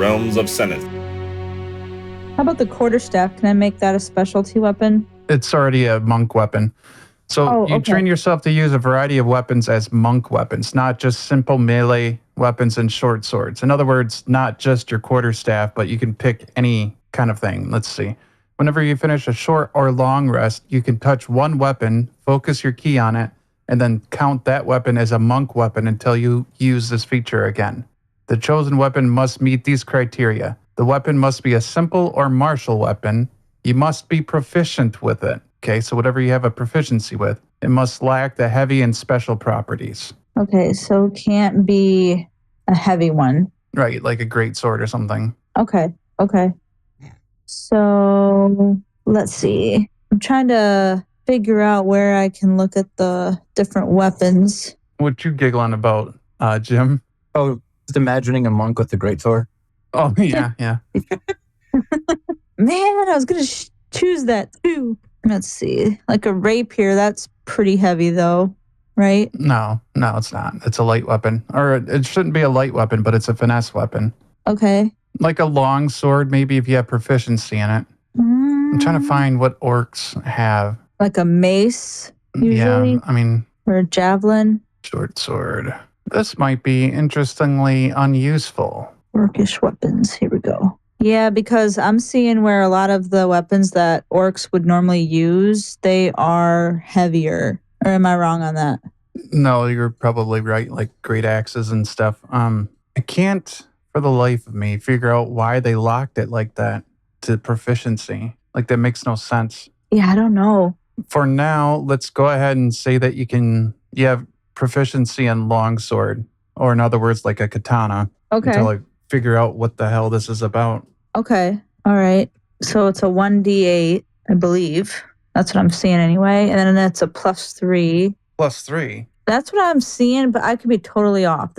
realms of Senith. How about the quarterstaff? Can I make that a specialty weapon? It's already a monk weapon. So you train yourself to use a variety of weapons as monk weapons, not just simple melee weapons and short swords. In other words, not just your quarterstaff, but you can pick any kind of thing. Let's see. Whenever you finish a short or long rest, you can touch one weapon, focus your key on it, and then count that weapon as a monk weapon until you use this feature again. The chosen weapon must meet these criteria. The weapon must be a simple or martial weapon. You must be proficient with it. Okay, so whatever you have a proficiency with. It must lack the heavy and special properties. Okay, so can't be a heavy one. Right, like a great sword or something. Okay. So let's see. I'm trying to figure out where I can look at the different weapons. What you giggling about, Jim? Oh, just imagining a monk with a greatsword. Oh, yeah. Man, I was going to choose that too. Let's see. Like a rapier, that's pretty heavy though, right? No, it's not. It's a light weapon. Or it shouldn't be a light weapon, but it's a finesse weapon. Okay. Like a long sword, maybe if you have proficiency in it. I'm trying to find what orcs have. Like a mace, usually? Yeah, I mean... Or a javelin? Short sword. This might be interestingly unuseful. Orcish weapons. Here we go. Yeah, because I'm seeing where a lot of the weapons that orcs would normally use, they are heavier. Or am I wrong on that? No, you're probably right. Like great axes and stuff. I can't, for the life of me, figure out why they locked it like that to proficiency. Like that makes no sense. Yeah, I don't know. For now, let's go ahead and say that you have proficiency in longsword, or in other words, like a katana. Okay. Until I figure out what the hell this is about. Okay. All right. So it's a 1d8, I believe. That's what I'm seeing anyway. And then that's a +3. +3? That's what I'm seeing, but I could be totally off.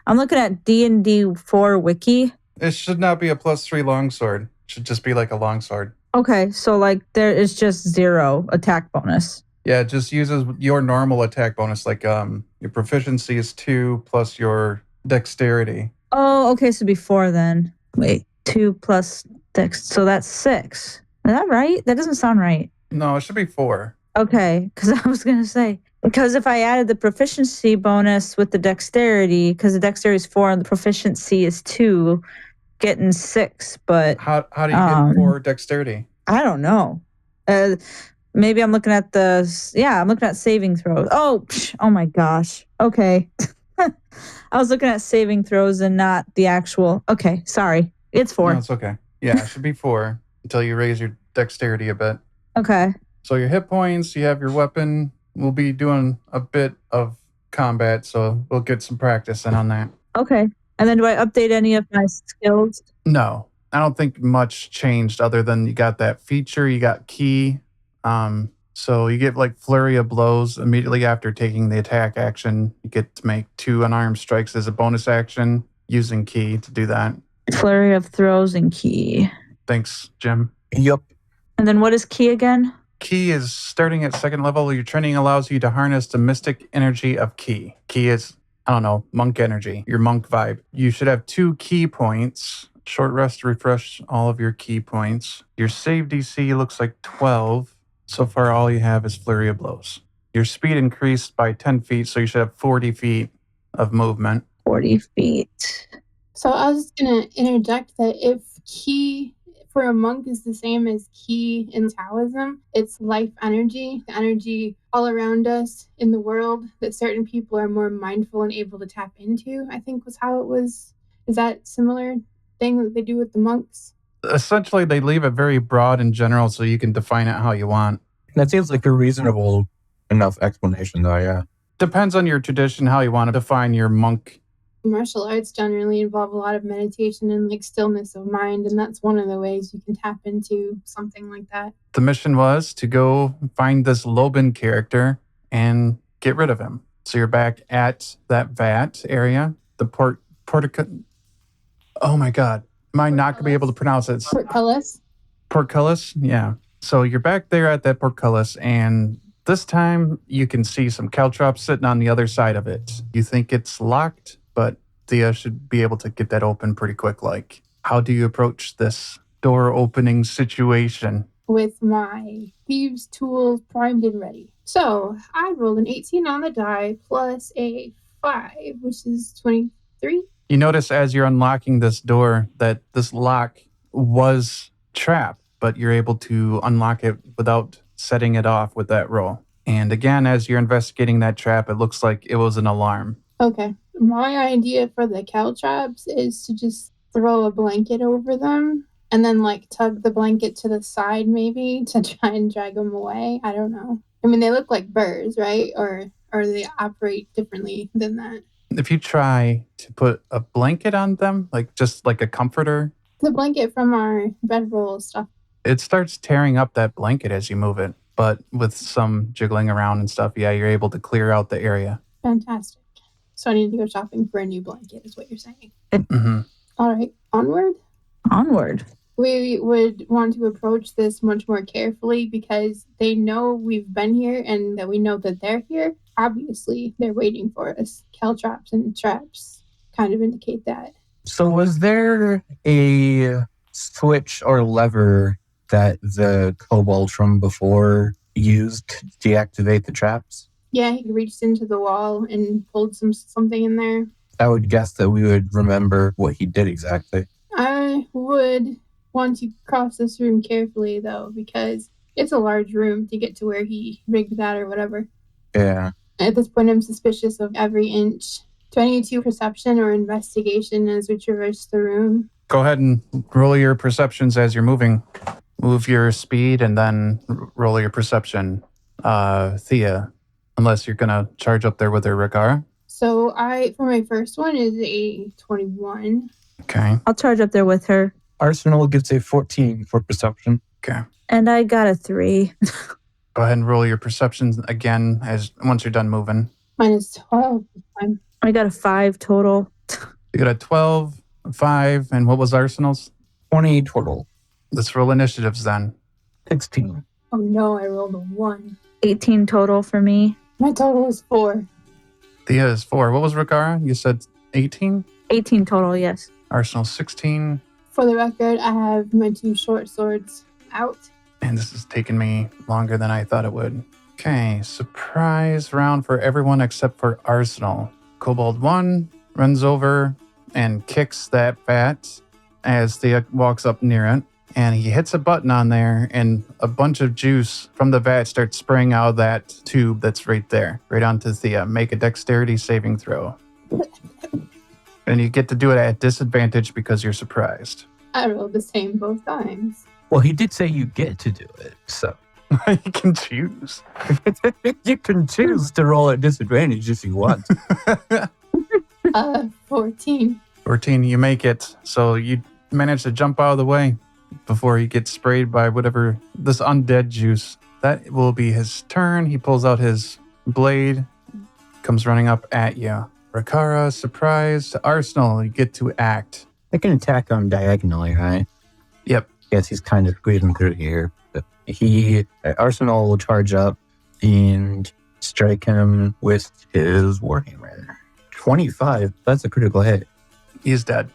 I'm looking at D&D 4 wiki. It should not be a +3 longsword. It should just be like a longsword. Okay. So like there is just 0 attack bonus. Yeah, it just uses your normal attack bonus. Like your proficiency is 2 plus your dexterity. Oh, okay. So before then. Wait. 2 plus dex. So that's 6. Is that right? That doesn't sound right. No, it should be 4. Okay. Because I was going to say, because if I added the proficiency bonus with the dexterity, because the dexterity is 4 and the proficiency is 2, getting 6. But how do you get 4 dexterity? I don't know. Maybe I'm looking at I'm looking at saving throws. Oh my gosh. Okay. I was looking at saving throws and not the actual. Okay, sorry. It's 4. No, it's okay. Yeah, it should be 4 until you raise your dexterity a bit. Okay. So your hit points, you have your weapon. We'll be doing a bit of combat, so we'll get some practice in on that. Okay. And then do I update any of my skills? No, I don't think much changed other than you got that feature, you got key. So you get like flurry of blows immediately after taking the attack action. You get to make 2 unarmed strikes as a bonus action using key to do that. Flurry of throws and key. Thanks, Jim. Yup. And then what is key again? Key is starting at 2nd level. Your training allows you to harness the mystic energy of key. Key is, monk energy, your monk vibe. You should have 2 key points. Short rest to refresh all of your key points. Your save DC looks like 12. So far, all you have is flurry of blows. Your speed increased by 10 feet, so you should have 40 feet of movement. 40 feet. So I was going to interject that if key for a monk is the same as key in Taoism, it's life energy, the energy all around us in the world that certain people are more mindful and able to tap into, I think was how it was. Is that similar thing that they do with the monks? Essentially, they leave it very broad and general so you can define it how you want. That seems like a reasonable enough explanation, though, yeah. Depends on your tradition, how you want to define your monk. Martial arts generally involve a lot of meditation and like stillness of mind, and that's one of the ways you can tap into something like that. The mission was to go find this Lobin character and get rid of him. So you're back at that vat area, the portico. Oh my God. Am I not going to be able to pronounce it? Portcullis? Portcullis, yeah. So you're back there at that portcullis, and this time you can see some caltrops sitting on the other side of it. You think it's locked, but Thia should be able to get that open pretty quick. Like, How do you approach this door opening situation? With my thieves' tools primed and ready. So I rolled an 18 on the die plus a 5, which is 23. You notice as you're unlocking this door that this lock was trapped, but you're able to unlock it without setting it off with that roll. And again, as you're investigating that trap, it looks like it was an alarm. Okay. My idea for the caltrops is to just throw a blanket over them and then tug the blanket to the side maybe to try and drag them away. I don't know. I mean, they look like birds, right? Or they operate differently than that? If you try to put a blanket on them, just like a comforter. The blanket from our bedroll stuff. It starts tearing up that blanket as you move it. But with some jiggling around and stuff, yeah, you're able to clear out the area. Fantastic. So I need to go shopping for a new blanket is what you're saying. Mm-hmm. All right. Onward? Onward. We would want to approach this much more carefully because they know we've been here and that we know that they're here. Obviously, they're waiting for us. Caltrops and traps kind of indicate that. So was there a switch or lever that the kobold from before used to deactivate the traps? Yeah, he reached into the wall and pulled something in there. I would guess that we would remember what he did exactly. I would want to cross this room carefully, though, because it's a large room to get to where he rigged that or whatever. Yeah. At this point, I'm suspicious of every inch. Do I need to perception or investigation as we traverse the room? Go ahead and roll your perceptions as you're moving. Move your speed and then roll your perception, Thea. Unless you're going to charge up there with her, Rakara. So for my first one is a 21. Okay. I'll charge up there with her. Arsenal gives a 14 for perception. Okay. And I got a 3. Go ahead and roll your perceptions again once you're done moving. Mine is 12 this time. I got a 5 total. You got a 12, a 5, and what was Arsenal's? 20 total. Let's roll initiatives then. 16. Oh no, I rolled a 1. 18 total for me. My total is 4. Thea is 4. What was Rakara? You said 18? 18 total, yes. Arsenal 16. For the record, I have my 2 short swords out. And this is taking me longer than I thought it would. Okay, surprise round for everyone except for Arsenal. Kobold 1 runs over and kicks that vat as Thea walks up near it. And he hits a button on there, and a bunch of juice from the vat starts spraying out of that tube that's right there, right onto Thea. Make a dexterity saving throw. And you get to do it at disadvantage because you're surprised. I rolled the same both times. Well, he did say you get to do it, so. You can choose. You can choose to roll at disadvantage if you want. 14. 14, you make it. So you manage to jump out of the way before he gets sprayed by whatever, this undead juice. That will be his turn. He pulls out his blade, comes running up at you. Rakara, surprise. Arsenal, you get to act. I can attack him diagonally, right? Yep. Yes, he's kind of squeezing through here. But Arsenal will charge up and strike him with his Warhammer. 25. That's a critical hit. He's dead.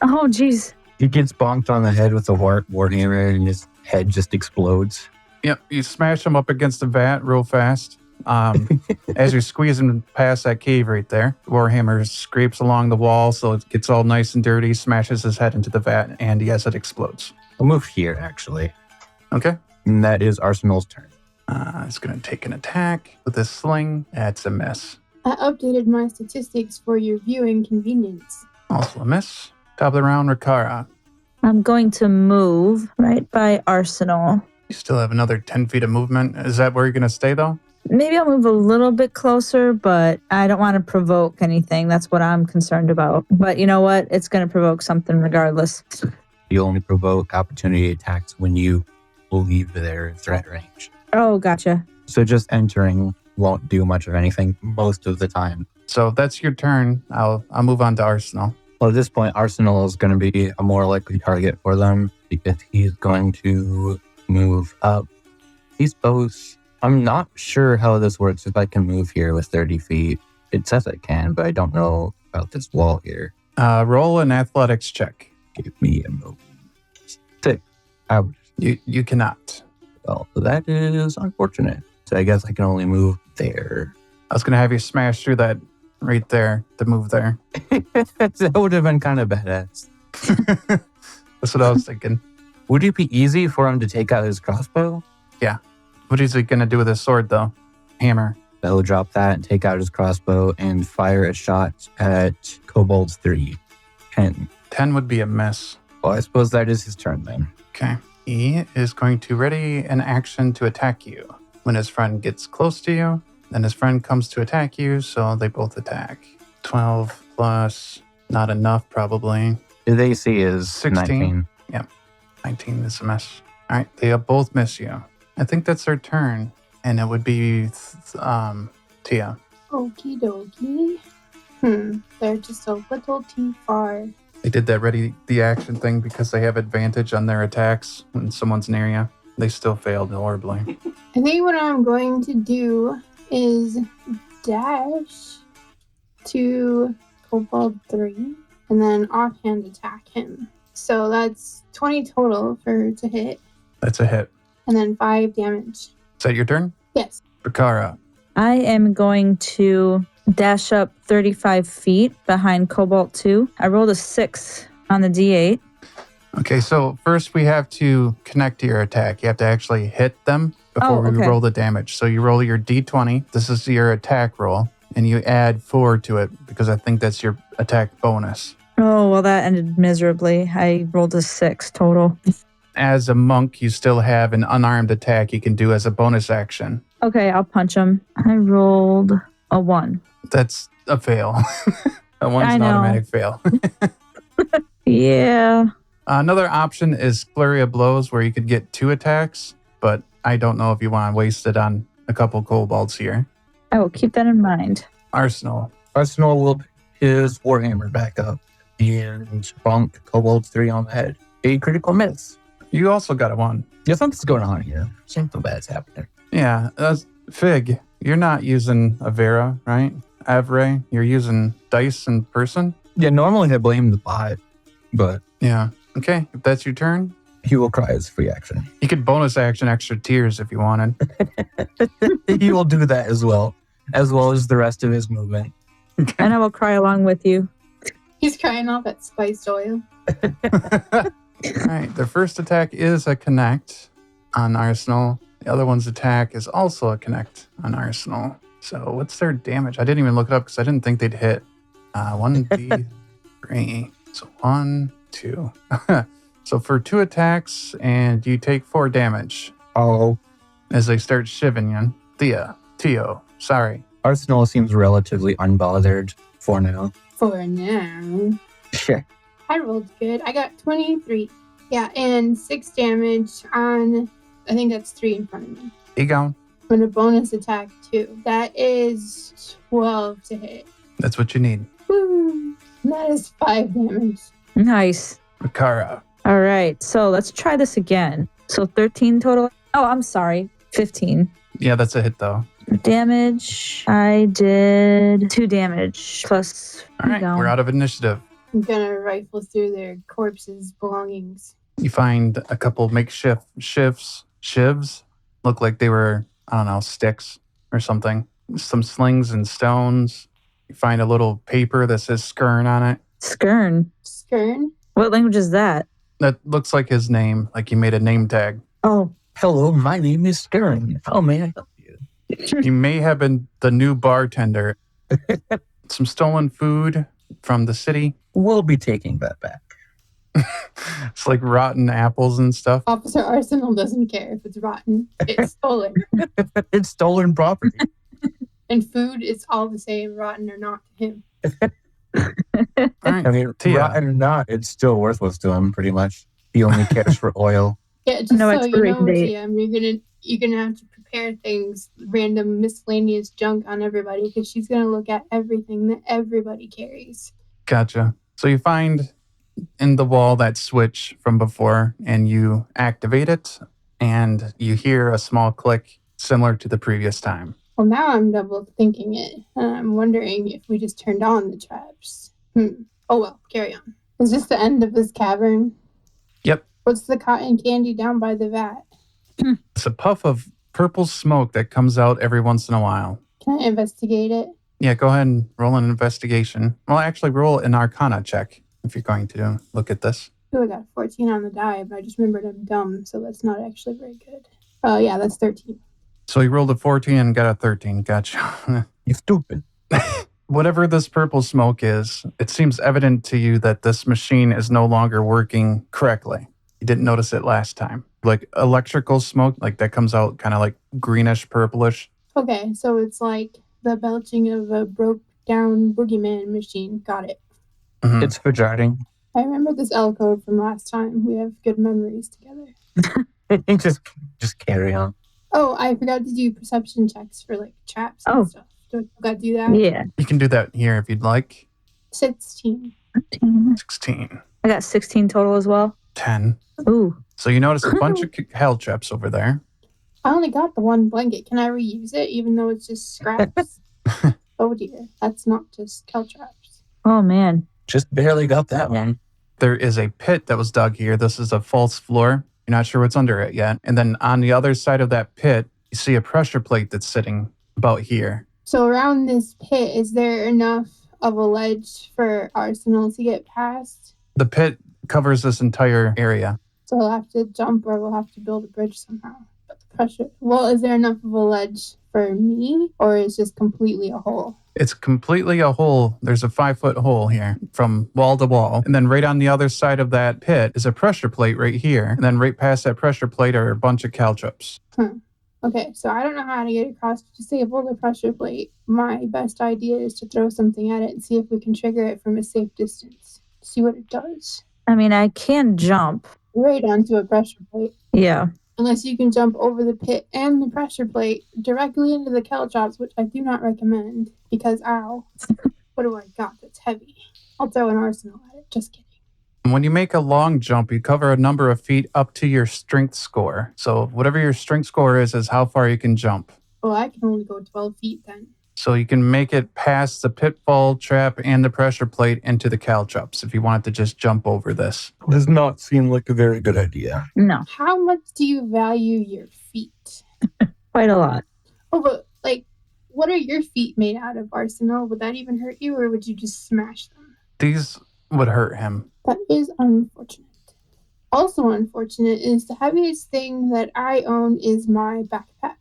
Oh, jeez. He gets bonked on the head with the Warhammer and his head just explodes. Yep, you smash him up against the vat real fast. As you're squeezing past that cave right there, Warhammer scrapes along the wall so it gets all nice and dirty, smashes his head into the vat, and yes, it explodes. I'll move here, actually. Okay. And that is Arsenal's turn. It's going to take an attack with this sling. That's a miss. I updated my statistics for your viewing convenience. Also a miss. Top of the round, Rakara. I'm going to move right by Arsenal. You still have another 10 feet of movement. Is that where you're going to stay, though? Maybe I'll move a little bit closer, but I don't want to provoke anything. That's what I'm concerned about. But you know what? It's going to provoke something regardless. You only provoke opportunity attacks when you leave their threat range. Oh, gotcha. So just entering won't do much of anything most of the time. So that's your turn. I'll move on to Arsenal. Well, at this point, Arsenal is going to be a more likely target for them because he's going to move up. He's both... I'm not sure how this works if I can move here with 30 feet. It says I can, but I don't know about this wall here. Roll an athletics check. Give me a moment. 6 hours. You cannot. Well, that is unfortunate. So I guess I can only move there. I was going to have you smash through that right there to move there. That would have been kind of badass. That's what I was thinking. Would it be easy for him to take out his crossbow? Yeah. What is he going to do with his sword, though? Hammer. He'll drop that and take out his crossbow and fire a shot at Kobolds 3. 10. 10 would be a miss. Well, I suppose that is his turn then. Okay. He is going to ready an action to attack you. When his friend gets close to you, then his friend comes to attack you, so they both attack. 12 plus, not enough probably. His AC is 16. 19. Yep. 19 is a miss. All right, they both miss you. I think that's their turn, and it would be Thia. Okie dokie. They're just a little too far. They did that ready the action thing because they have advantage on their attacks when someone's near you. They still failed horribly. I think what I'm going to do is dash to Kobold 3 and then offhand attack him. So that's 20 total for to hit. That's a hit. And then 5 damage. Is that your turn? Yes. Rakara. I am going to dash up 35 feet behind Cobalt 2. I rolled a 6 on the D8. Okay, so first we have to connect to your attack. You have to actually hit them before we roll the damage. So you roll your D20. This is your attack roll. And you add 4 to it because I think that's your attack bonus. Oh, well, that ended miserably. I rolled a 6 total. As a monk, you still have an unarmed attack you can do as a bonus action. Okay, I'll punch him. I rolled a 1. That's a fail. That one's an automatic fail. Yeah. Another option is flurry of blows where you could get 2 attacks, but I don't know if you want to waste it on a couple kobolds here. I will keep that in mind. Arsenal. Arsenal will pick his warhammer back up and bonk Kobolds 3 on the head. A critical miss. You also got a 1. Yeah, something's going on here. Something bad's happening. Yeah, Fig, you're not using a Vera, right? Avray, you're using dice in person? Yeah, normally I blame the bot, but Yeah. Okay, if that's your turn, he will cry as free action. you could bonus action extra tears if you wanted. He will do that as well as the rest of his movement. And I will cry along with you. He's crying all that spiced oil. All right, their first attack is a connect on Arsenal. The other one's attack is also a connect on Arsenal. So what's their damage? I didn't even look it up because I didn't think they'd hit. 1d3. So 1, 2. So for 2 attacks, and you take 4 damage Oh, as they start shivving you. Tio, sorry. Arsenal seems relatively unbothered for now. For now. Sure. I rolled good. I got 23. Yeah, and 6 damage on, I think that's 3 in front of me. You go. And a bonus attack too. That is 12 to hit. That's what you need. Woo! And that is 5 damage. Nice. Rakara. All right, so let's try this again. So 13 total. Oh, I'm sorry. 15. Yeah, that's a hit though. Damage. I did 2 damage plus. All right, we're out of initiative. I'm gonna rifle through their corpses' belongings. You find a couple makeshift shivs. Look like they were, I don't know, sticks or something. Some slings and stones. You find a little paper that says Skern on it. Skern. Skern? What language is that? That looks like his name, like he made a name tag. Oh. Hello, my name is Skern. How may I help you? He may have been the new bartender. Some stolen food from the city. We'll be taking that back. It's like rotten apples and stuff. Officer Arsenal doesn't care if it's rotten. It's stolen. It's stolen property. And food is all the same, rotten or not to him. All right, I mean, Thia. rotten or not, it's still worthless to him, pretty much. He only cares for oil. Yeah, just No so you expiration know, date. TM, you're gonna have to prepare things, random miscellaneous junk on everybody, because she's gonna look at everything that everybody carries. Gotcha. So you find in the wall that switch from before, and you activate it, and you hear a small click similar to the previous time. Well, now I'm double thinking it. I'm wondering if we just turned on the traps. Oh well, carry on. Is this the end of this cavern? Yep. What's the cotton candy down by the vat? It's a puff of purple smoke that comes out every once in a while. Can I investigate it? Yeah, go ahead and roll an investigation. Well, actually, roll an Arcana check if you're going to look at this. Oh, I got a 14 on the die, but I just remembered I'm dumb, so that's not actually very good. Oh, yeah, that's 13. So you rolled a 14 and got a 13. Gotcha. You stupid. Whatever this purple smoke is, it seems evident to you that this machine is no longer working correctly. You didn't notice it last time. Like electrical smoke, like that comes out kind of like greenish, purplish. Okay, so it's like the belching of a broke down boogeyman machine. Got it. Mhm. It's for jarring. I remember this L code from last time. We have good memories together. just carry on. Oh, I forgot to do perception checks for like traps and stuff. Do I gotta do that? Yeah. You can do that here if you'd like. 16. 16. I got 16 total as well. 10. Ooh. So you notice a bunch of hell traps over there. I only got the one blanket. Can I reuse it even though it's just scraps? Oh dear, that's not just caltraps. Oh, man. Just barely got that one. There is a pit that was dug here. This is a false floor. You're not sure what's under it yet. And then on the other side of that pit, you see a pressure plate that's sitting about here. So around this pit, is there enough of a ledge for Arsenal to get past? The pit covers this entire area. So we'll have to jump or we'll have to build a bridge somehow. But the pressure. Well, is there enough of a ledge for me or is it just completely a hole? It's completely a hole. There's a 5-foot hole here from wall to wall. And then right on the other side of that pit is a pressure plate right here. And then right past that pressure plate are a bunch of caltrops. Okay, so I don't know how to get across to disable the pressure plate. My best idea is to throw something at it and see if we can trigger it from a safe distance. See what it does. I mean, I can jump. Right onto a pressure plate. Yeah. Unless you can jump over the pit and the pressure plate directly into the caltrops, which I do not recommend because, ow. What do I got that's heavy? I'll throw an arsenal at it. Just kidding. When you make a long jump, you cover a number of feet up to your strength score. So whatever your strength score is how far you can jump. Well, I can only go 12 feet then. So you can make it past the pitfall trap and the pressure plate into the caltrops if you wanted to just jump over this. Does not seem like a very good idea. No. How much do you value your feet? Quite a lot. Oh, but like, what are your feet made out of, Arsenal? Would that even hurt you or would you just smash them? These would hurt him. That is unfortunate. Also unfortunate is the heaviest thing that I own is my backpack,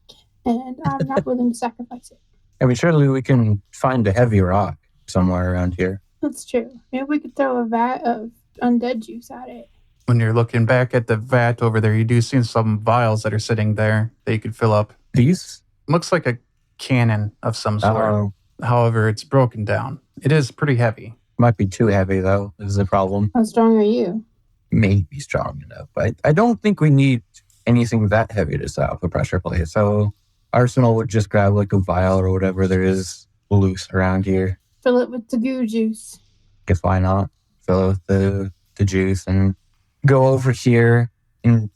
and I'm not willing to sacrifice it. I mean, surely we can find a heavy rock somewhere around here. That's true. Maybe we could throw a vat of undead juice at it. When you're looking back at the vat over there, you do see some vials that are sitting there that you could fill up. These? Looks like a cannon of some sort. Oh, However, it's broken down. It is pretty heavy. might be too heavy, though, is the problem. How strong are you? Maybe strong enough. But I don't think we need anything that heavy to set up a pressure plate. So Arsenal would just grab like a vial or whatever there is loose around here. Fill it with the goo juice. Guess why not? Fill it with the juice and go over here and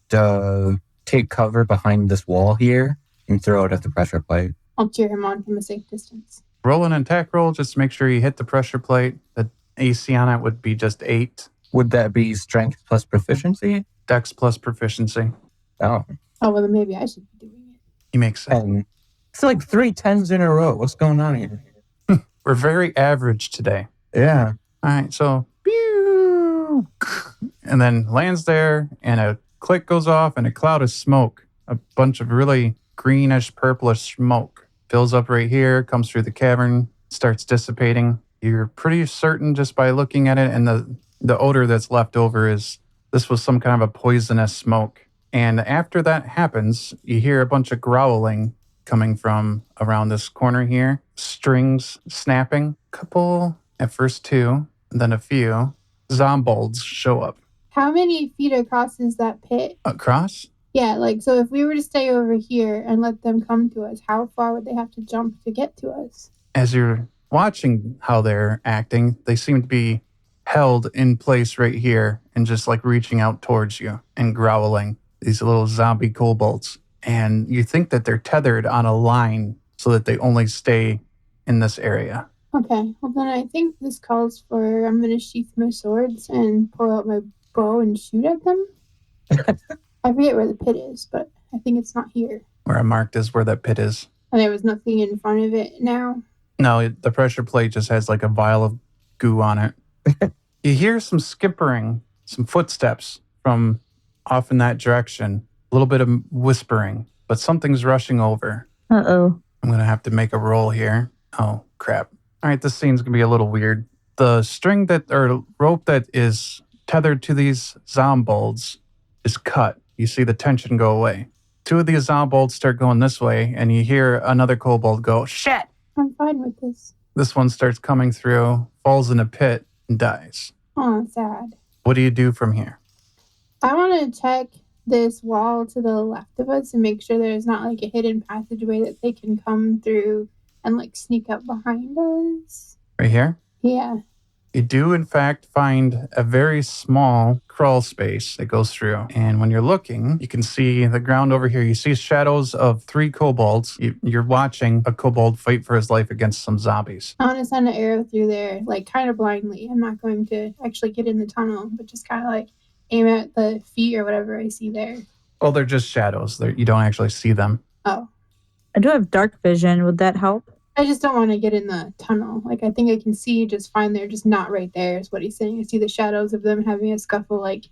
take cover behind this wall here and throw it at the pressure plate. I'll cheer him on from a safe distance. Roll an attack roll just to make sure you hit the pressure plate. The AC on it would be just 8. Would that be strength plus proficiency? Dex plus proficiency. Oh. Oh, well, then maybe I should be doing it. He makes sense. And it's like 3 10s in a row. What's going on here? We're very average today. Yeah. All right, so pew, and then lands there, and a click goes off, and a cloud of smoke, a bunch of really greenish, purplish smoke, fills up right here, comes through the cavern, starts dissipating. You're pretty certain just by looking at it, and the odor that's left over is this was some kind of a poisonous smoke. And after that happens, you hear a bunch of growling coming from around this corner here. Strings snapping. Couple, at first 2, and then a few. Zombolds show up. How many feet across is that pit? Across? Yeah, like, so if we were to stay over here and let them come to us, how far would they have to jump to get to us? As you're watching how they're acting, they seem to be held in place right here and just like reaching out towards you and growling. These little zombie kobolds. And you think that they're tethered on a line so that they only stay in this area. Okay, well then I think this calls for I'm going to sheath my swords and pull out my bow and shoot at them. I forget where the pit is, but I think it's not here. Where I marked is where that pit is. And there was nothing in front of it now? No, the pressure plate just has like a vial of goo on it. You hear some skippering, some footsteps from off in that direction. A little bit of whispering, but something's rushing over. Uh-oh. I'm going to have to make a roll here. Oh, crap. All right, this scene's going to be a little weird. The string or rope that is tethered to these zombolds is cut. You see the tension go away. Two of these zombolds start going this way, and you hear another kobold go, "Shit!" I'm fine with this. This one starts coming through, falls in a pit, and dies. Oh, sad. What do you do from here? I want to check this wall to the left of us and make sure there's not like a hidden passageway that they can come through and like sneak up behind us. Right here? Yeah. You do, in fact, find a very small crawl space that goes through. And when you're looking, you can see the ground over here. You see shadows of 3 kobolds. You're watching a kobold fight for his life against some zombies. I want to send an arrow through there, like kind of blindly. I'm not going to actually get in the tunnel, but just kind of like aim at the feet or whatever I see there. Oh, they're just shadows. You don't actually see them. Oh. I do have dark vision. Would that help? I just don't want to get in the tunnel. Like, I think I can see just fine. They're just not right there, is what he's saying. I see the shadows of them having a scuffle, like,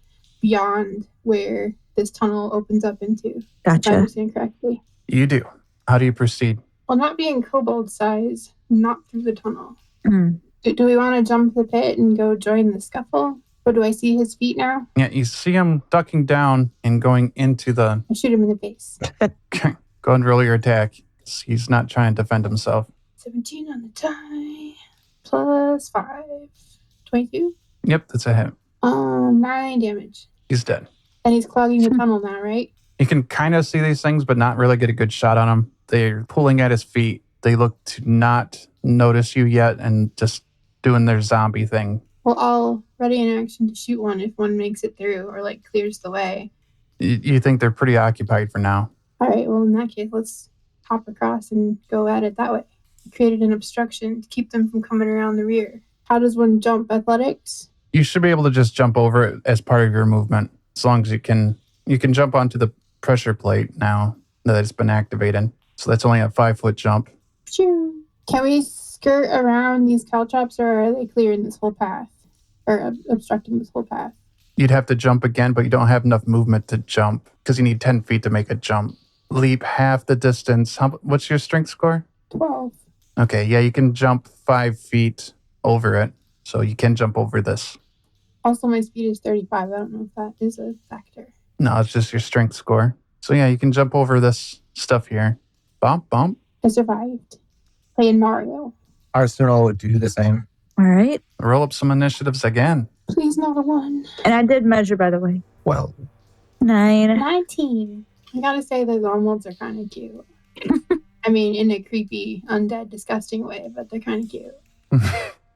beyond where this tunnel opens up into. Gotcha. If I understand correctly. You do. How do you proceed? Well, not being kobold size, not through the tunnel. Mm. Do we want to jump the pit and go join the scuffle? Or do I see his feet now? Yeah, you see him ducking down and going into the... I shoot him in the face. Okay. Go and roll your attack. He's not trying to defend himself. 17 on the die. Plus 5. 22? Yep, that's a hit. 9 damage. He's dead. And he's clogging the tunnel now, right? You can kind of see these things, but not really get a good shot on him. They're pulling at his feet. They look to not notice you yet and just doing their zombie thing. Well, I'll ready an action to shoot one if one makes it through or, like, clears the way. You think they're pretty occupied for now. All right, well, in that case, let's hop across and go at it that way. Created an obstruction to keep them from coming around the rear. How does one jump? Athletics? You should be able to just jump over it as part of your movement. As long as you can jump onto the pressure plate now that it's been activated. So that's only a 5-foot jump. Can we skirt around these caltrops, or are they clearing this whole path? Or obstructing this whole path? You'd have to jump again, but you don't have enough movement to jump because you need 10 feet to make a jump. Leap half the distance. What's your strength score? 12. Okay, yeah, you can jump 5 feet over it. So you can jump over this. Also, my speed is 35. I don't know if that is a factor. No, it's just your strength score. So yeah, you can jump over this stuff here. Bump, bump. I survived. Playing Mario. Arsenal would do the same. All right. Roll up some initiatives again. Please, not a 1. And I did measure, by the way. Well, 9. 19. I gotta say, those zombolds are kind of cute. I mean, in a creepy, undead, disgusting way, but they're kind of cute.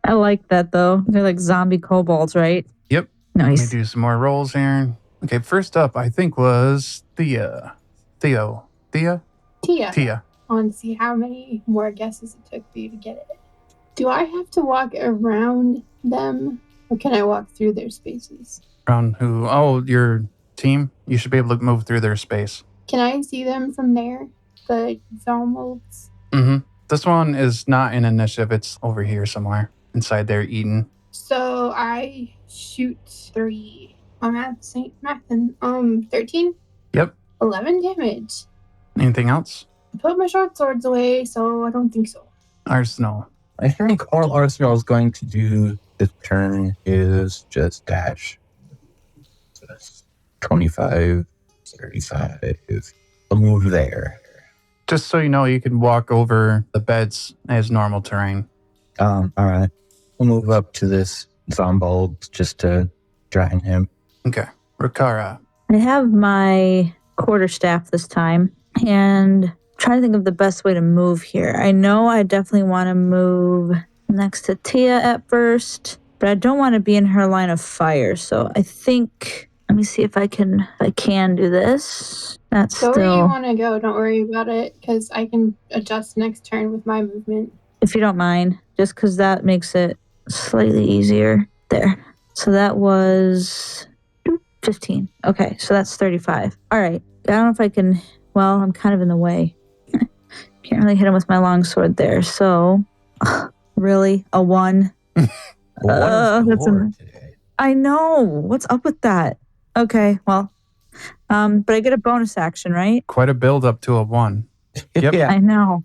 I like that, though. They're like zombie kobolds, right? Yep. Nice. Let me do some more rolls here. Okay, first up, I think was Thia. Thia? Thia. Thia. I want to see how many more guesses it took for you to get it. Do I have to walk around them, or can I walk through their spaces? Around who? Oh, your team? You should be able to move through their space. Can I see them from there? The zombolds? Mm-hmm. This one is not in initiative. It's over here somewhere. Inside there, eating. So I shoot 3. I'm at St. Mathen. 13? Yep. 11 damage. Anything else? I put my short swords away, so I don't think so. Arsenal. I think all Arsenal is going to do this turn is just dash. So that's 25, 35. I'll move there. Just so you know, you can walk over the beds as normal terrain. All right. We'll move up to this zombold just to drain him. Okay. Rakara. I have my quarterstaff this time, and I'm trying to think of the best way to move here. I know I definitely want to move next to Thia at first, but I don't want to be in her line of fire. So I think, let me see if I can do this. That's Go still... where you want to go. Don't worry about it, because I can adjust next turn with my movement. if you don't mind, just because that makes it slightly easier. There. So that was 15. Okay, so that's 35. All right. I don't know if I can. Well, I'm kind of in the way. Can't really hit him with my longsword there. So, really? A 1? Today. I know. What's up with that? Okay, well. But I get a bonus action, right? Quite a build up to a 1. Yep. Yeah. I know.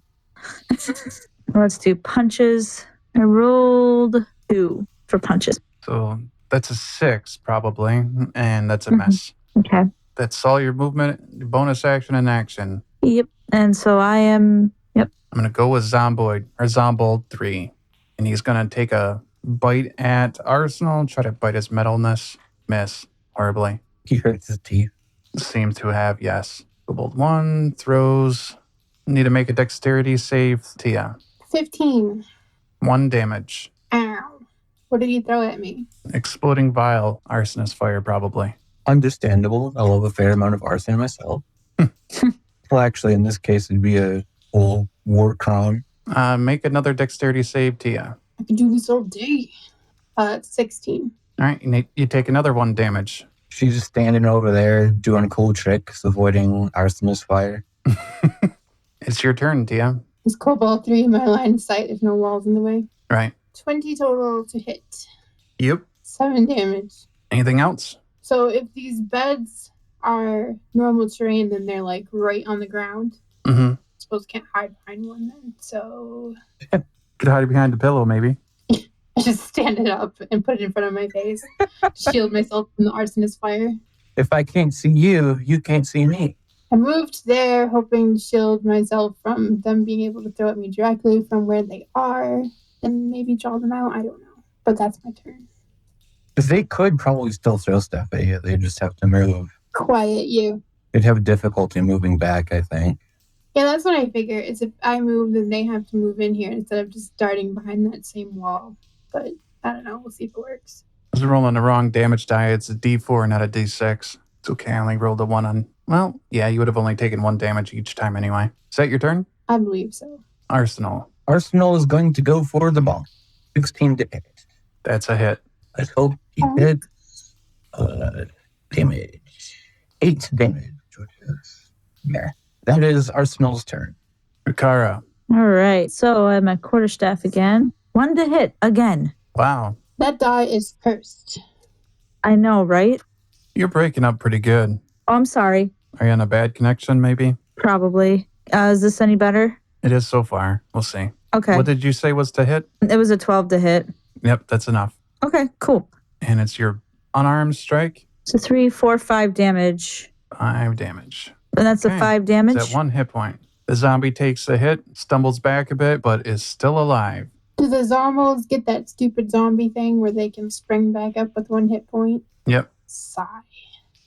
Let's do punches. I rolled 2 for punches. So that's a 6 probably, and that's a miss. Okay. That's all your movement, your bonus action, and action. Yep. And so I am. Yep. I'm gonna go with Zombold 3, and he's gonna take a bite at Arsenal. Try to bite his metalness. Miss horribly. He hurts his teeth. Seems to have, yes. Kobold 1 throws. Need to make a dexterity save. Thia. 15. 1 damage. Ow. What did he throw at me? Exploding vial. Arsonist fire, probably. Understandable. I love a fair amount of arson myself. Well, actually, in this case, it'd be a whole war crown. Make another dexterity save, Thia. I could do this all day. 16. All right, you take another 1 damage. She's just standing over there doing cool tricks, avoiding arsonist fire. It's your turn, Thia. Is Kobold 3 in my line of sight if no walls in the way? Right. 20 total to hit. Yep. 7 damage. Anything else? So if these beds are normal terrain, then they're like right on the ground. Mm-hmm. I suppose can't hide behind one then. So Could hide behind the pillow, maybe. I just stand it up and put it in front of my face. Shield myself from the arsonist fire. If I can't see you, you can't see me. I moved there hoping to shield myself from them being able to throw at me directly from where they are and maybe draw them out. I don't know. But that's my turn. Because they could probably still throw stuff at you. They just have to move. Quiet you. They'd have difficulty moving back, I think. Yeah, that's what I figure. Is if I move, then they have to move in here instead of just darting behind that same wall. But I don't know. We'll see if it works. I was rolling the wrong damage die. It's a D4, not a D6. It's okay. I only rolled a 1 on... Well, yeah, you would have only taken 1 damage each time anyway. Is that your turn? I believe so. Arsenal. Arsenal is going to go for the ball. 16 to hit. That's a hit. Let's hope he hits. Damage. 8 damage. There. That is Arsenal's turn. Rakara. All right. So I have my quarterstaff again. 1 to hit again. Wow. That die is cursed. I know, right? You're breaking up pretty good. Oh, I'm sorry. Are you on a bad connection, maybe? Probably. Is this any better? It is so far. We'll see. Okay. What did you say was to hit? It was a 12 to hit. Yep, that's enough. Okay, cool. And it's your unarmed strike? So 3, 4, 5 damage. 5 damage. And that's Okay. a 5 damage? It's at 1 hit point. The zombie takes a hit, stumbles back a bit, but is still alive. Do the zombies get that stupid zombie thing where they can spring back up with 1 hit point? Yep. Sigh.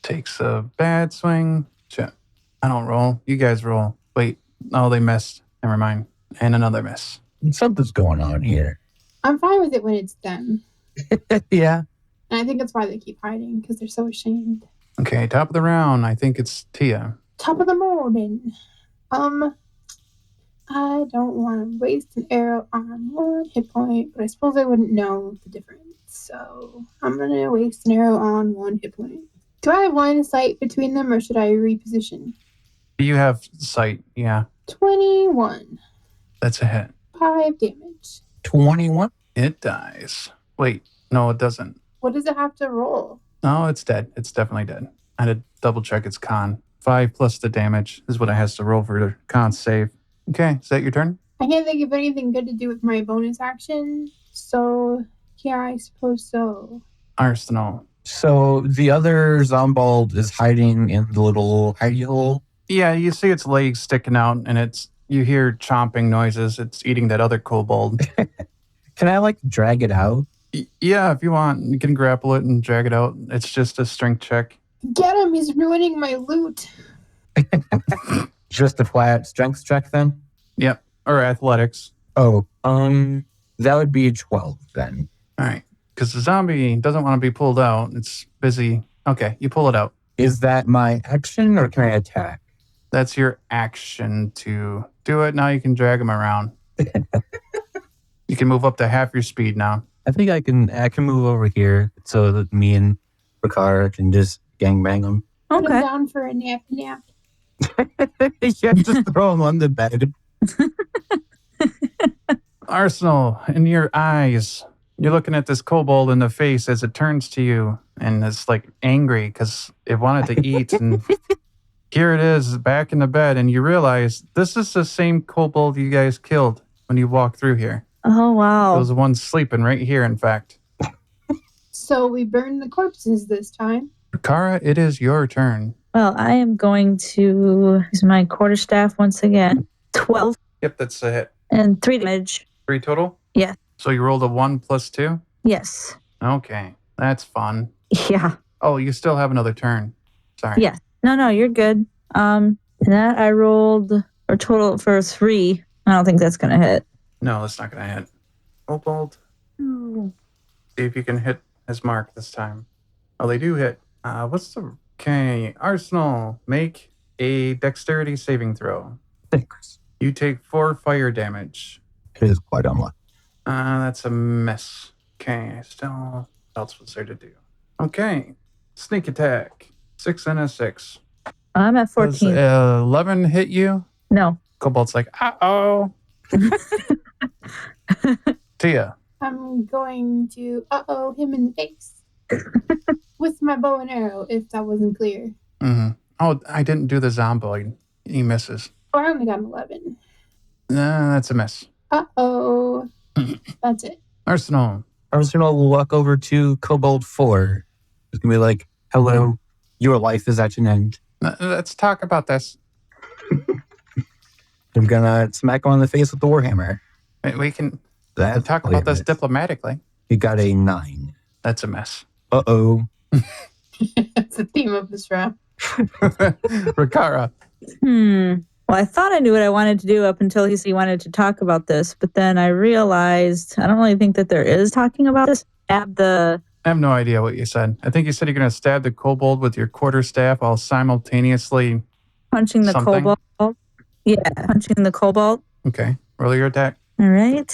Takes a bad swing. Shit. I don't roll. You guys roll. Wait. Oh, they missed. Never mind. And another miss. Something's going on here. I'm fine with it when it's them. Yeah. And I think that's why they keep hiding, because they're so ashamed. Okay, top of the round. I think it's Thia. Top of the morning. I don't want to waste an arrow on 1 hit point, but I suppose I wouldn't know the difference. So I'm going to waste an arrow on 1 hit point. Do I have line of sight between them, or should I reposition? You have sight. Yeah, 21. that's a hit. 5 damage. 21? It dies. Wait, no, it doesn't. What does it have to roll? No, it's dead. It's definitely dead. I had to double check its con. 5 plus the damage is what it has to roll for the con save. Okay, is that your turn? I can't think of anything good to do with my bonus action, so yeah, I suppose so. Arsenal. So the other Zombald is hiding in the little hidey hole. Yeah, you see its legs sticking out, and you hear chomping noises. It's eating that other kobold. Can I drag it out? Yeah, if you want, you can grapple it and drag it out. It's just a strength check. Get him! He's ruining my loot. Just a flat strength check then? Yep, or athletics. Oh, that would be a 12 then. All right, because the zombie doesn't want to be pulled out. It's busy. Okay, you pull it out. Is that my action or can I attack? That's your action to do it. Now you can drag him around. You can move up to half your speed now. I think I can move over here so that me and Rakara can just gangbang them. Put him Okay. down for a nap. Yeah, just throw them on the bed. Arsenal, in your eyes, you're looking at this kobold in the face as it turns to you and it's like angry because it wanted to eat. And here it is back in the bed. And you realize this is the same kobold you guys killed when you walked through here. Oh, wow. It was the one sleeping right here, in fact. So we burned the corpses this time. Rakara, it is your turn. Well, I am going to use my quarterstaff once again. 12 Yep, that's a hit. and 3 damage. 3 total? Yeah. So you rolled a 1 plus 2? Yes. Okay, that's fun. Yeah. Oh, you still have another turn. Sorry. Yeah. No, you're good. And that I rolled a total for 3. I don't think that's going to hit. No, that's not going to hit. Kobold. See if you can hit his mark this time. Oh, they do hit. Okay, Arsenal, make a dexterity saving throw. Thanks. You take 4 fire damage. It is quite unlucky. That's a miss. Okay, still, what else was there to do? Okay, sneak attack. 6 and a 6. I'm at 14. Does 11 hit you? No. Kobold's like, uh-oh. Thia. I'm going to him in the face with my bow and arrow, if that wasn't clear. Mm-hmm. Oh, I didn't do the zomboid. He misses. Oh, I only got an 11. Nah, that's a miss. That's it. Arsenal. Arsenal will walk over to Kobold 4. It's going to be like, hello, your life is at an end. Let's talk about this. I'm going to smack him on the face with the Warhammer. We can That's talk about this diplomatically. He got a 9. That's a mess. Uh-oh. That's the theme of this round. Rakara. Well, I thought I knew what I wanted to do up until he wanted to talk about this, but then I realized I don't really think that there is talking about this. I have no idea what you said. I think you said you're going to stab the kobold with your quarterstaff while simultaneously punching the something? kobold. Yeah, punching the kobold. Okay, roll your attack. All right.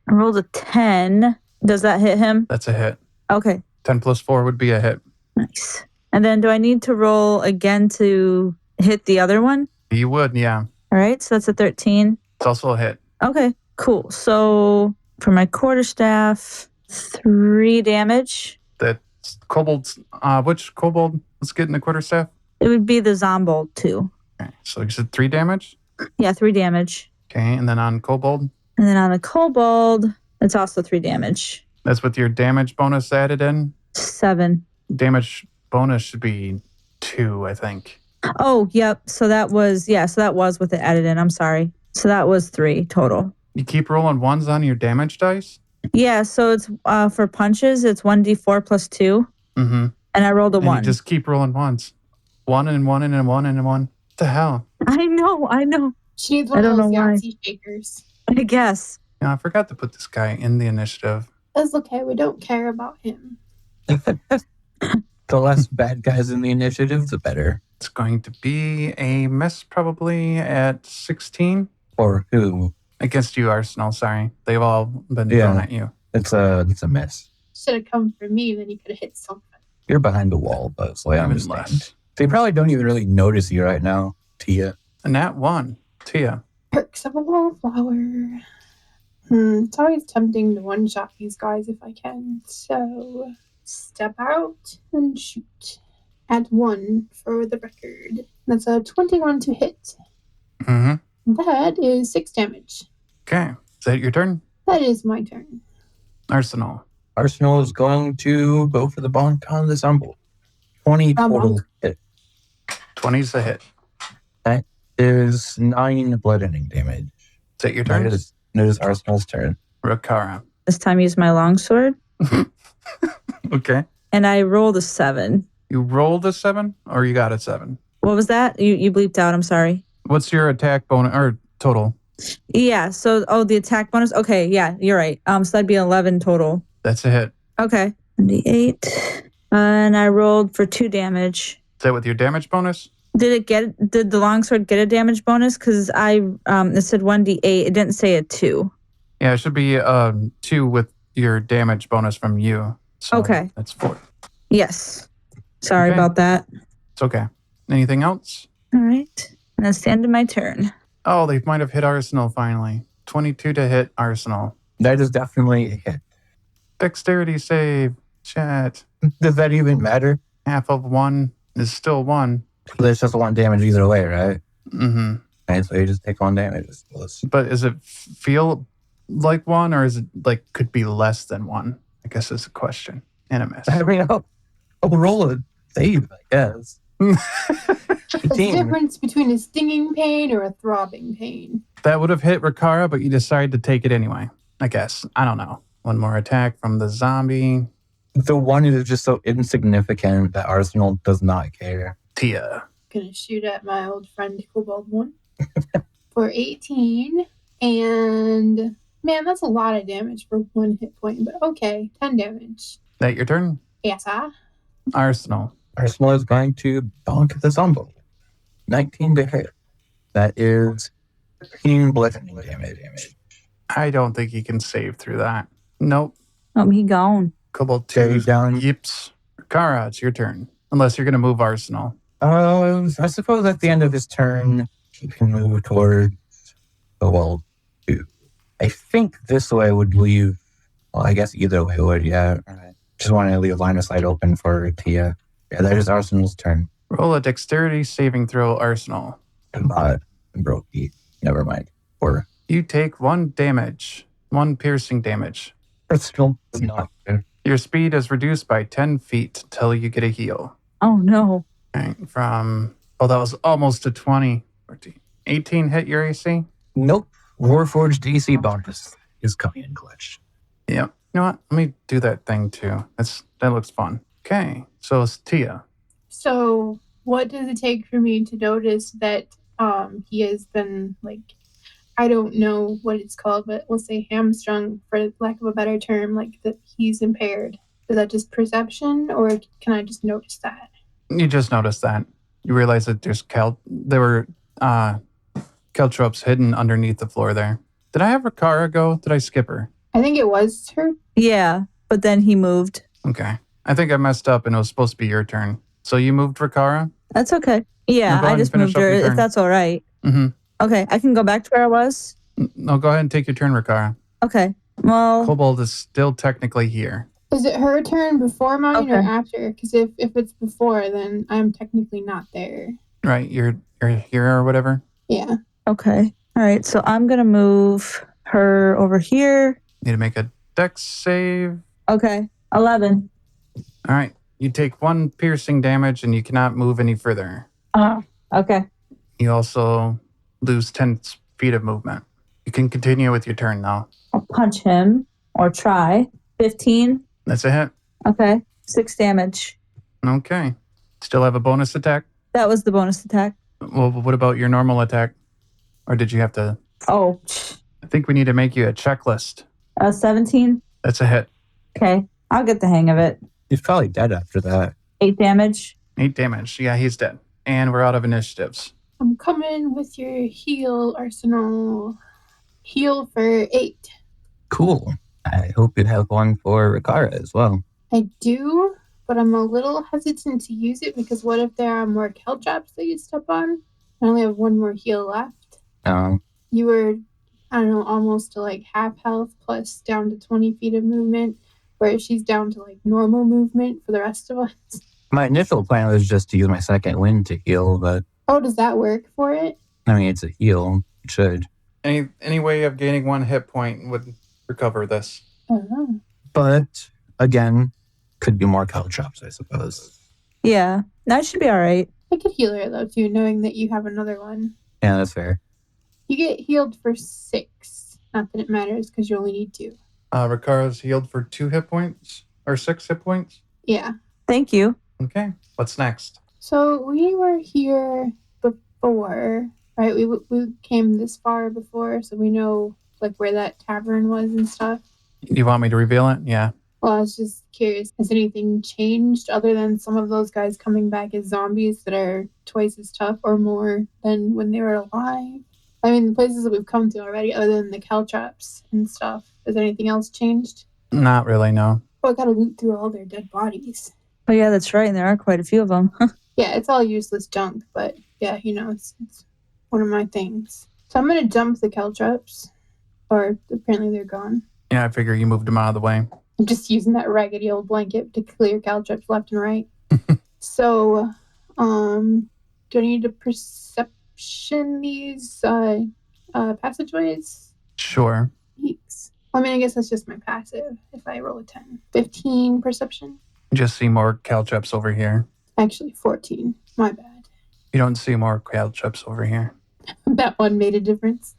I rolled a 10. Does that hit him? That's a hit. Okay. 10 plus 4 would be a hit. Nice. And then do I need to roll again to hit the other one? You would, yeah. All right, so that's a 13. It's also a hit. Okay, cool. So for my quarterstaff, 3 damage. That's kobolds. Which kobold was getting the quarterstaff? It would be the Zombold too. Okay, so you said 3 damage? Yeah, 3 damage. Okay, and then on kobold? And then on the kobold, it's also 3 damage. That's with your damage bonus added in? 7. Damage bonus should be 2, I think. Oh, yep. So that was with it added in. I'm sorry. So that was 3 total. You keep rolling 1s on your damage dice? Yeah, so it's for punches, it's 1d4 plus 2. Mm-hmm. And I rolled a 1. You just keep rolling 1s. 1 and 1 and 1 and 1. What the hell? I know. She needs one of those Yahtzee shakers. I guess. Yeah, I forgot to put this guy in the initiative. That's okay. We don't care about him. The less bad guys in the initiative, the better. It's going to be a miss probably at 16. Or who? Against you, Arsenal, sorry. They've all been thrown at you. It's a mess. Should have come for me, then he could have hit something. You're behind the wall, but so I Even understand. less. They probably don't even really notice you right now, Thia. And that 1. Thia. Perks of a wallflower. It's always tempting to one-shot these guys if I can. So, step out and shoot. Add 1 for the record. That's a 21 to hit. Mm-hmm. That is 6 damage. Okay. Is that your turn? That is my turn. Arsenal. Arsenal is going to go for the bonk on the Zombold. 20 total hit. 20's a hit. That is 9 bludgeoning damage. Is that your turn? It is Arsenal's turn. Rakara. This time use my longsword. Okay. And I rolled a 7. You rolled a 7 or you got a 7? What was that? You bleeped out. I'm sorry. What's your attack bonus or total? Yeah. So, the attack bonus. Okay. Yeah, you're right. So that'd be 11 total. That's a hit. Okay. 8. And I rolled for 2 damage. Is that with your damage bonus? Did the longsword get a damage bonus? Because it said 1d8. It didn't say a 2. Yeah, it should be 2 with your damage bonus from you. So Okay. That's 4. Yes. Sorry Okay. about that. It's okay. Anything else? All right. And that's the end of my turn. Oh, they might have hit Arsenal finally. 22 to hit Arsenal. That is definitely a hit. Dexterity save. Chat. Does that even matter? Half of 1 is still 1. There's just 1 damage either way, right? Mm-hmm. And so you just take 1 damage, I suppose. But is it feel like 1 or is it like could be less than 1? I guess is a question. And a miss. I mean, I'll roll a save, I guess. What's the difference between a stinging pain or a throbbing pain? That would have hit Rakara, but you decided to take it anyway. I guess. I don't know. 1 more attack from the zombie. The one is just so insignificant that Arsenal does not care. Thia. Gonna shoot at my old friend Kobold 1 for 18. And man, that's a lot of damage for 1 hit point, but okay, 10 damage. That your turn? Yes, Arsenal. Arsenal is going to bonk the zombie. 19 to hit. That is 15 bludgeoning damage. I don't think he can save through that. Nope. Oh, he gone. Kobold 2 Carry down. Yips. Rakara, it's your turn. Unless you're going to move Arsenal. I suppose at the end of his turn, he can move towards the wall 2. I think this way would leave. Well, I guess either way would, yeah. Right. Just want to leave a line of sight open for Thia. Yeah, that is Arsenal's turn. Roll a dexterity saving throw, Arsenal. Broke the. Never mind. 4. You take 1 damage. 1 piercing damage. Arsenal is not good. Your speed is reduced by 10 feet till you get a heal. Oh, no. Right, that was almost a 20. 18 hit your AC? Nope. Warforged DC bonus is coming in clutch. Yeah. You know what? Let me do that thing too. That looks fun. Okay, so it's Thia. So what does it take for me to notice that he has been, like, I don't know what it's called, but we'll say hamstrung, for lack of a better term, like that he's impaired? Is that just perception, or can I just notice that? You just noticed that. You realize that there were caltropes hidden underneath the floor there. Did I have Rakara go? Did I skip her? I think it was her. Yeah, but then he moved. Okay. I think I messed up and it was supposed to be your turn. So you moved Rakara? That's okay. Yeah, No, go ahead I and just finish moved up her, your if turn. that's all right. Mm-hmm. Okay, I can go back to where I was? No, go ahead and take your turn, Rakara. Okay, well... Kobold is still technically here. Is it her turn before mine or Okay. after? Because if it's before, then I'm technically not there. Right, you're here or whatever? Yeah. Okay. All right, so I'm going to move her over here. Need to make a dex save. Okay, 11. All right. You take 1 piercing damage and you cannot move any further. Okay. You also lose 10 feet of movement. You can continue with your turn now. I'll punch him, or try. 15. That's a hit. Okay, 6 damage. Okay. Still have a bonus attack? That was the bonus attack. Well, what about your normal attack? Or did you have to... Oh, I think we need to make you a checklist. 17. That's a hit. Okay, I'll get the hang of it. He's probably dead after that. 8 damage. 8 damage. Yeah, he's dead. And we're out of initiatives. I'm coming with your heal, Arsenal. Heal for 8. Cool. I hope you have one for Rakara as well. I do, but I'm a little hesitant to use it because what if there are more caltrops that you step on? I only have 1 more heal left. You were, I don't know, almost to like half health plus down to 20 feet of movement, whereas she's down to like normal movement for the rest of us. My initial plan was just to use my second wind to heal, but Oh, does that work for it? I mean, it's a heal. It should. Any way of gaining 1 hit point would recover this. Oh. But again, could be more caltrops, I suppose. Yeah, that should be all right. I could heal her though too, knowing that you have another one. Yeah, that's fair. You get healed for 6. Not that it matters because you only need 2. Rakara's healed for 2 hit points? Or 6 hit points? Yeah. Thank you. Okay. What's next? So we were here before, right? We came this far before, so we know like where that tavern was and stuff. You want me to reveal it? Yeah. Well, I was just curious, has anything changed other than some of those guys coming back as zombies that are twice as tough or more than when they were alive? I mean, the places that we've come to already, other than the caltrops and stuff. Has anything else changed? Not really, no. Oh, I gotta loot through all their dead bodies. Oh yeah, that's right. And there are quite a few of them. Yeah, it's all useless junk, but yeah, it's one of my things. So I'm gonna jump the caltrops, or apparently they're gone. Yeah, I figure you moved them out of the way. I'm just using that raggedy old blanket to clear caltrops left and right. So, do I need to perception these passageways? Sure. Yeeks. I mean, I guess that's just my passive if I roll a 10. 15 perception? You just see more caltrops over here. Actually, 14. My bad. You don't see more caltrops over here. That one made a difference.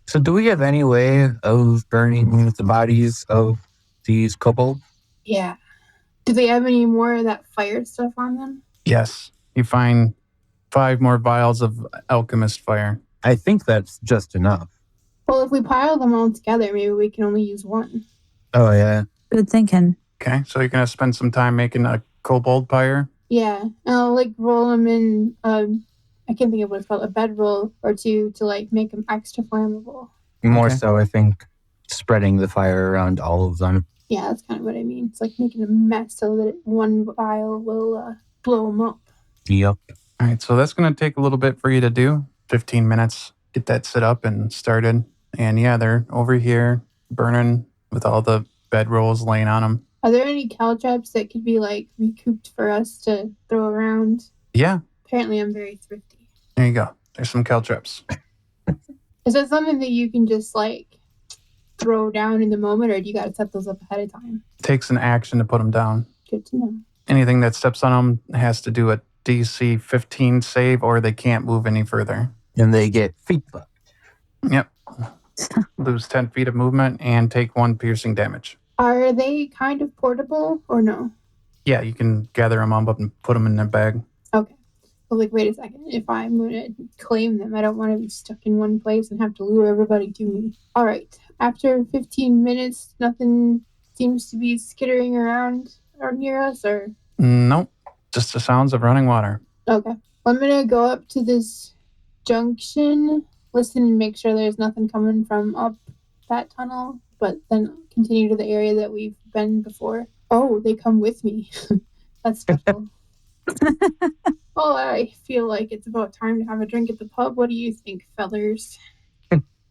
So do we have any way of burning the bodies of these kobolds? Yeah. Do they have any more of that fire stuff on them? Yes. You find 5 more vials of alchemist fire. I think that's just enough. Well, if we pile them all together, maybe we can only use one. Oh, yeah. Good thinking. Okay, so you're going to spend some time making a kobold pyre? Yeah. And I'll roll them in, I can't think of what it's called, a bedroll or two to make them extra flammable. More Okay. so, I think, spreading the fire around all of them. Yeah, that's kind of what I mean. It's making a mess so that one vial will blow them up. Yep. All right, so that's going to take a little bit for you to do. 15 minutes. Get that set up and started. And yeah, they're over here burning with all the bedrolls laying on them. Are there any caltrops that could be recouped for us to throw around? Yeah, Apparently I'm very thrifty. there you go. There's some caltrops. Is that something that you can just throw down in the moment, or do you got to set those up ahead of time? Takes an action to put them down. Good to know. Anything that steps on them has to do a DC 15 save or they can't move any further. And they get feet fucked. Yep. Lose 10 feet of movement and take 1 piercing damage. Are they kind of portable or no? Yeah, you can gather them up and put them in a bag. Okay. Well, wait a second. If I'm going to claim them, I don't want to be stuck in one place and have to lure everybody to me. All right. After 15 minutes, nothing seems to be skittering around or near us, or? Nope. Just the sounds of running water. Okay. Well, I'm going to go up to this junction, listen and make sure there's nothing coming from up that tunnel, but then continue to the area that we've been before. Oh, they come with me. That's special. Well, I feel like it's about time to have a drink at the pub. What do you think, fellers?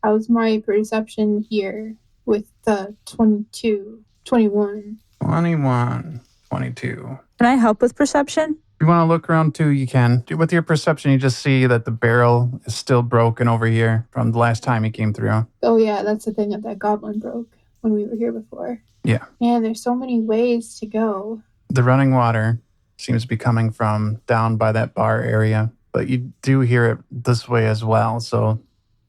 How's my perception here with the 22, 21? 21, 22. Can I help with perception? If you want to look around too, you can. With your perception, you just see that the barrel is still broken over here from the last time he came through. Oh, yeah, that's the thing that goblin broke when we were here before. Yeah. Man, there's so many ways to go. The running water seems to be coming from down by that bar area, but you do hear it this way as well, so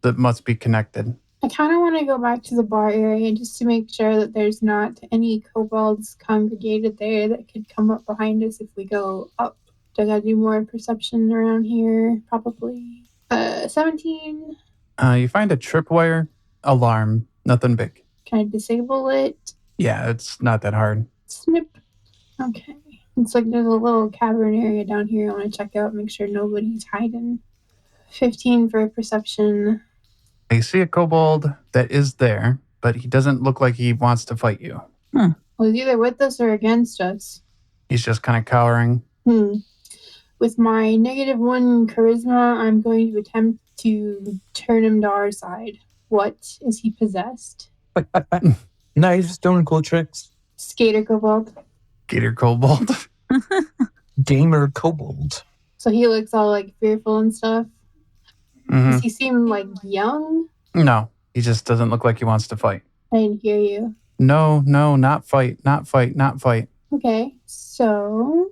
that must be connected. I kind of want to go back to the bar area just to make sure that there's not any kobolds congregated there that could come up behind us if we go up. Do I gotta do more perception around here? Probably. 17. You find a tripwire alarm, nothing big. Can I disable it? Yeah, it's not that hard. Snip. Okay. It's like there's a little cavern area down here I want to check out, make sure nobody's hiding. 15 for perception. You see a kobold that is there, but he doesn't look like he wants to fight you. Well, he's either with us or against us. He's just kind of cowering. With my -1 charisma, I'm going to attempt to turn him to our side. What? Is he possessed? No, he's just doing cool tricks. Skater kobold. Gator kobold. Gamer kobold. So he looks all fearful and stuff. Mm-hmm. Does he seem young? No, he just doesn't look like he wants to fight. I didn't hear you. No, not fight, not fight, not fight. Okay, so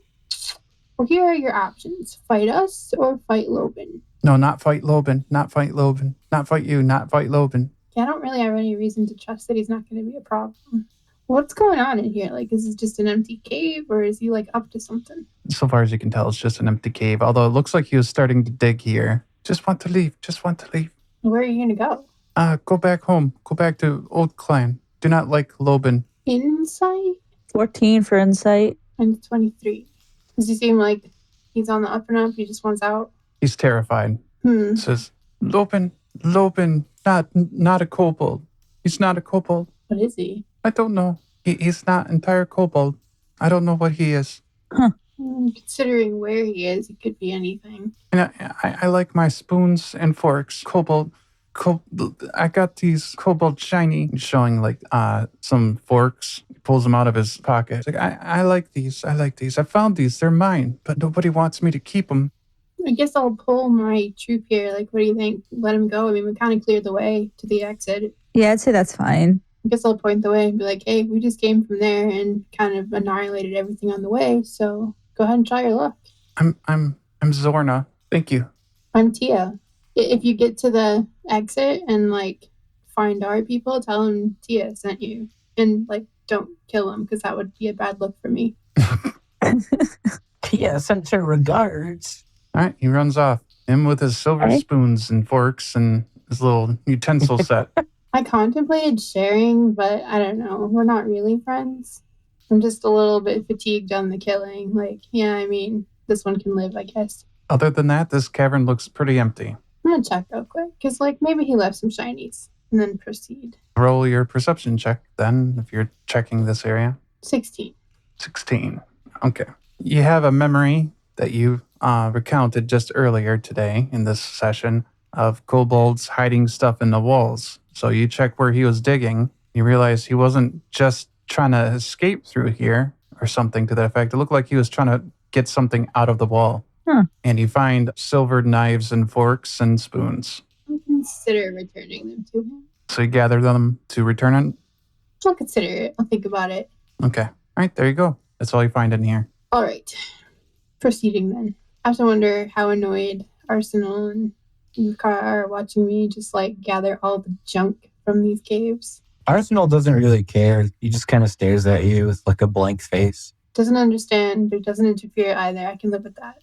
here are your options. Fight us or fight Lobin. No, not fight Lobin, not fight Lobin, not fight you, not fight Lobin. Yeah, I don't really have any reason to trust that he's not going to be a problem. What's going on in here? Is this just an empty cave, or is he up to something? So far as you can tell, it's just an empty cave, although it looks like he was starting to dig here. Just want to leave, just want to leave. Where are you going to go? Go back home, go back to Old Clan. Do not like Lobin. Insight? 14 for insight. And 23. Does he seem like he's on the up and up? He just wants out? He's terrified. Says, Lobin, not a kobold. He's not a kobold. What is he? I don't know. He's not entire kobold. I don't know what he is. Considering where he is, it could be anything. And I like my spoons and forks. Kobold. I got these kobold shiny, showing like some forks. He pulls them out of his pocket. He's like, I like these. I found these. They're mine, but nobody wants me to keep them. I guess I'll pull my troop here. Like, what do you think? Let him go? I mean, we kind of cleared the way to the exit. Yeah, I'd say that's fine. I guess I'll point the way and be like, hey, we just came from there and kind of annihilated everything on the way, so go ahead and try your luck. I'm Zorna. Thank you. I'm Thia. If you get to the exit and, like, find our people, tell them Thia sent you. And, like, don't kill him, because that would be a bad look for me. Thia sends her regards. All right, he runs off. Him with his silver spoons and forks and his little utensil set. I contemplated sharing, but I don't know. We're not really friends. I'm just a little bit fatigued on the killing. Like, yeah, I mean, this one can live, I guess. Other than that, this cavern looks pretty empty. I'm gonna check real quick, because, like, maybe he left some shinies, and then proceed. Roll your perception check then, if you're checking this area. 16. 16. Okay. You have a memory that you recounted just earlier today in this session of kobolds hiding stuff in the walls. So you check where he was digging. You realize he wasn't just trying to escape through here or something to that effect. It looked like he was trying to get something out of the wall. And you find silvered knives and forks and spoons. I'll consider returning them to him. So you gather them to return it? I'll consider it. I'll think about it. Okay. All right, there you go. That's all you find in here. All right. Proceeding then. I have to wonder how annoyed Arsenal and Rakara are watching me just, like, gather all the junk from these caves. Arsenal doesn't really care. He just kind of stares at you with, like, a blank face. Doesn't understand, but doesn't interfere either. I can live with that.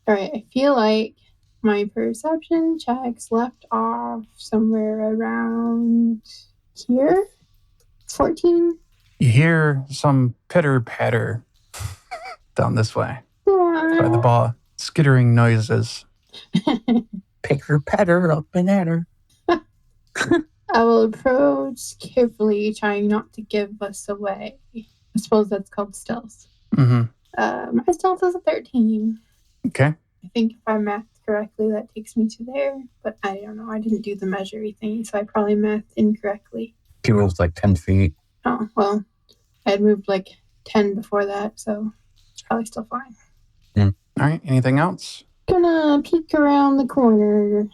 All right. I feel like my perception checks left off somewhere around here. 14. You hear some pitter-patter down this way. By the ball. Skittering noises. Pick her patter up and at her. I will approach carefully, trying not to give us away. I suppose that's called stealth. Mm-hmm. My stealth is a 13. Okay. I think if I mathed correctly, that takes me to there. But I don't know. I didn't do the measuring thing, so I probably mathed incorrectly. He moves like 10 feet. Oh, well, I had moved like 10 before that, so it's probably still fine. All right. Anything else? Gonna peek around the corner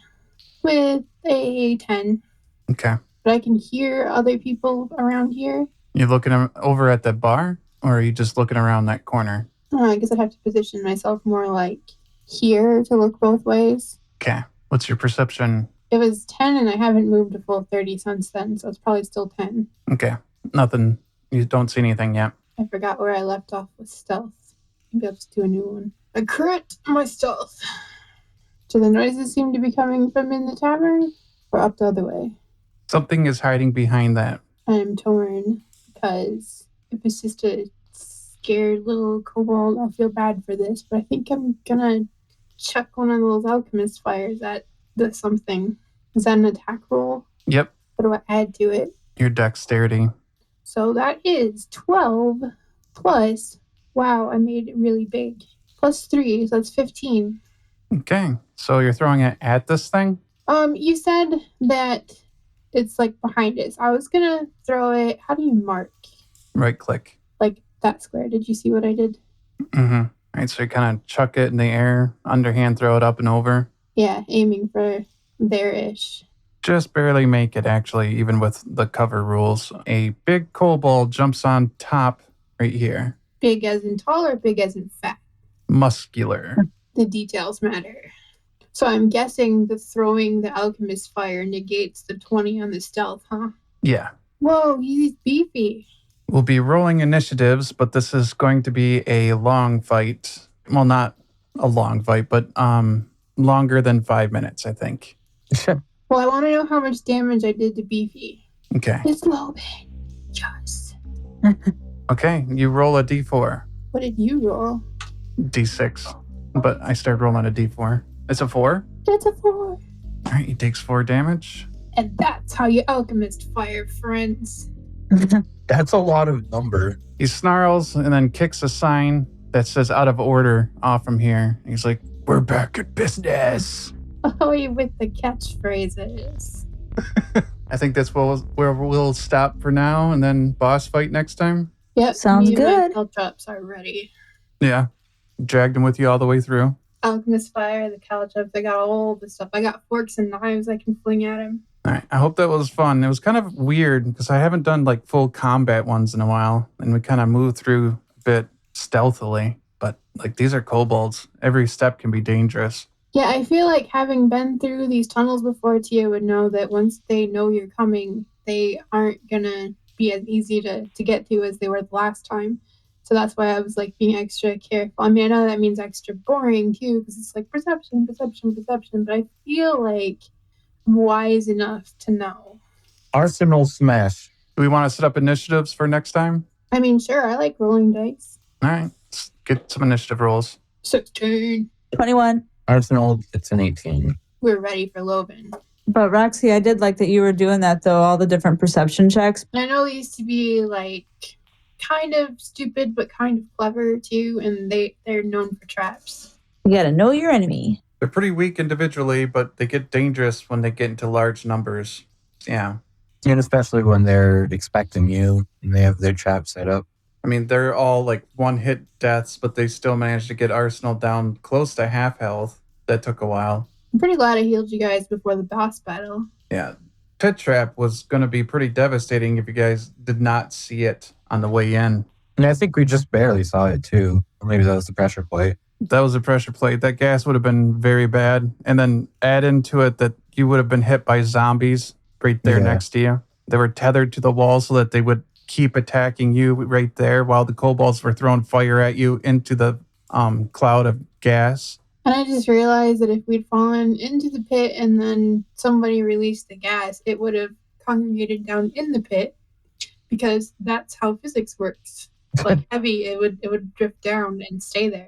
with a 10. Okay. But I can hear other people around here. You looking over at the bar, or are you just looking around that corner? I guess I'd have to position myself more like here to look both ways. Okay. What's your perception? It was 10 and I haven't moved a full 30 since then, so it's probably still 10. Okay. Nothing. You don't see anything yet. I forgot where I left off with stealth. Maybe I'll just do a new one. I crit my stealth. Do the noises seem to be coming from in the tavern or up the other way? Something is hiding behind that. I'm torn because if it's just a scared little kobold, I'll feel bad for this, but I think I'm gonna chuck one of those alchemist fires at the something. Is that an attack roll? Yep. What do I add to it? Your dexterity. So that is 12 plus, wow, I made it really big. Plus 3, so that's 15. Okay. So you're throwing it at this thing? You said that it's like behind it. So I was gonna throw it, how do you mark? Right click. Like that square. Did you see what I did? Mm-hmm. All right, so you kind of chuck it in the air, underhand throw it up and over. Yeah, aiming for there-ish. Just barely make it, actually, even with the cover rules. A big kobold jumps on top right here. Big as in tall or big as in fat? Muscular. The details matter. So I'm guessing the throwing the alchemist fire negates the 20 on the stealth, huh? Yeah. Whoa, he's beefy. We'll be rolling initiatives, but this is going to be a long fight. Well, not a long fight, but longer than 5 minutes, I think. Well, I want to know how much damage I did to Beefy. Okay. It's Lobin. Yes. Okay, you roll a d4. What did you roll? D6. But I started rolling a d4. It's a 4? It's a 4. All right, he takes 4 damage. And that's how you alchemist fire, friends. That's a lot of number. He snarls and then kicks a sign that says out of order off from here. He's like, we're back at business. Oh, you with the catchphrases. I think that's where we'll stop for now and then boss fight next time. Yep. Sounds me and good. My caltrops are ready. Yeah. Dragged him with you all the way through. Alchemist fire, the caltrops, I got all the stuff. I got forks and knives I can fling at him. All right. I hope that was fun. It was kind of weird because I haven't done like full combat ones in a while. And we kind of moved through a bit stealthily. But like these are kobolds. Every step can be dangerous. Yeah, I feel like having been through these tunnels before, Thia would know that once they know you're coming, they aren't gonna be as easy to get to as they were the last time. So that's why I was like being extra careful. I mean, I know that means extra boring too, because it's like perception, but I feel like I'm wise enough to know. Arsenal smash. Do we want to set up initiatives for next time? I mean, sure, I like rolling dice. All right. Let's get some initiative rolls. 16. 21. Arsenal, it's an 18. We're ready for Lobin. But Roxy, I did like that you were doing that though, all the different perception checks. And I know they used to be like kind of stupid but kind of clever too, and they're known for traps. You gotta know your enemy. They're pretty weak individually, but they get dangerous when they get into large numbers. Yeah. And especially when they're expecting you and they have their trap set up. I mean, they're all like one-hit deaths, but they still managed to get Arsenal down close to half health. That took a while. I'm pretty glad I healed you guys before the boss battle. Yeah. Pit Trap was going to be pretty devastating if you guys did not see it on the way in. And I think we just barely saw it too. Or maybe that was the pressure plate. That was a pressure plate. That gas would have been very bad. And then add into it that you would have been hit by zombies right there next to you. They were tethered to the wall so that they would keep attacking you right there while the kobolds were throwing fire at you into the cloud of gas. And I just realized that if we'd fallen into the pit and then somebody released the gas, it would have congregated down in the pit because that's how physics works. Like heavy, it would drift down and stay there.